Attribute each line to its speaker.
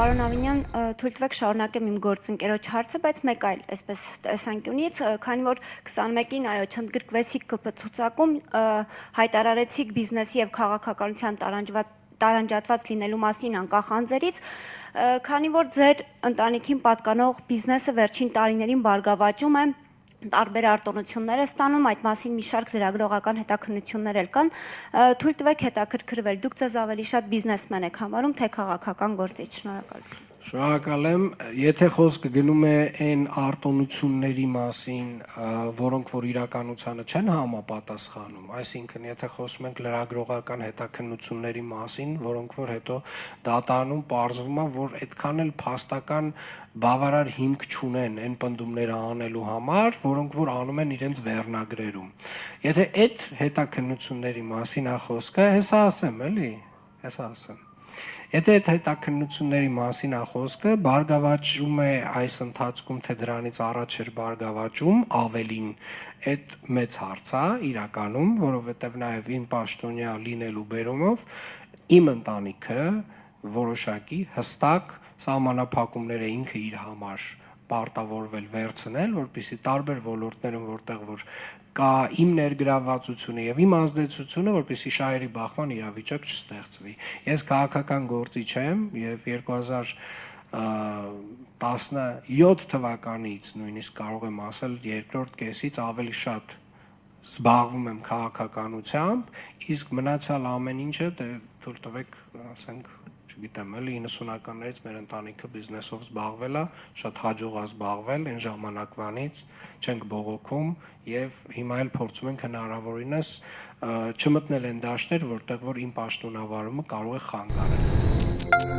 Speaker 1: Պարոն Ավինյան, թույլ տվեք շարունակեմ իմ գործընկերոջ հարցը, բայց մեկ այլ այսպես տեսանկյունից, քանի որ 21-ին այո չընդգրկվեցիք ԿՊ ցուցակում, հայտարարեցիք բիզնեսի եւ քաղաքականության տարանջատված լինելու մասին անկախ անձերից, քանի որ ձեր ընտանիքին պատկանող բիզնեսը վերջին տարիներին բարգավաճում է, տարբեր արտոնություններ է ստանում, այդ մասին մի շարք լրագրողական հետաքննություններ էլ կան, թույլ տվեք հետաքրքրվել, դուք ձեզ ավելի շատ բիզնեսմեն եք համարում, թե քաղաքական գործիչ, շնորհակալություն։
Speaker 2: Շնորհակալ եմ, եթե խոսքը գնում է այն արտոնությունների մասին, որոնք որ իրականությանը չեն համապատասխանում, այսինքն եթե խոսում ենք լրագրողական հետաքննությունների մասին, որոնք որ հետո դատարանում պարզվում է, որ այդքան էլ փաստական բավարար հիմք չունեն այն պնդումները անելու համար, որոնք որ անում են իրենց վերնագրերում։ Եթե այդ հետաքննությունների մասին է խոսքը, հեսա ասեմ, էլի, հեսա ասեմ։ Եթե այդ հետաքննությունների մասին է խոսքը, բարգավաճում է այս ընթացքում, թե դրանից առաջ էր բարգավաճում, ավելին այդ մեծ հարց է իրականում, որովհետև նաև իմ պաշտոնյա լինելու բերումով իմ ընտանիքը որոշակի հստակ սահմանափակումներ է ինքը իր համար պարտավորվել վերցնել, որպեսզի տարբեր ոլորտներում, որտեղ որ կա իմ ներգրավվածությունը եւ իմ ազդեցությունը, որպեսզի շահերի բախման իրավիճակ չստեղծվի։ Ես քաղաքական գործիչ եմ եւ 2017 թվականից նույնիսկ կարող եմ ասել երկրորդ կեսից ավելի շատ զբաղվում եմ քաղաքականությամբ, իսկ մնացյալ ամեն ինչը թույլ տվեք, ասենք, չգիտեմ, էլի 90-ականներից մեր ընտանիքը բիզնեսով զբաղվել է, շատ հաջող է զբաղվել, այն ժամանակվանից չենք բողոքում եւ հիմա էլ փորձում ենք հնարավորինս չմտնել այն դաշտեր, որտեղ որ իմ պաշտոնավարումը կարող է խանգարել։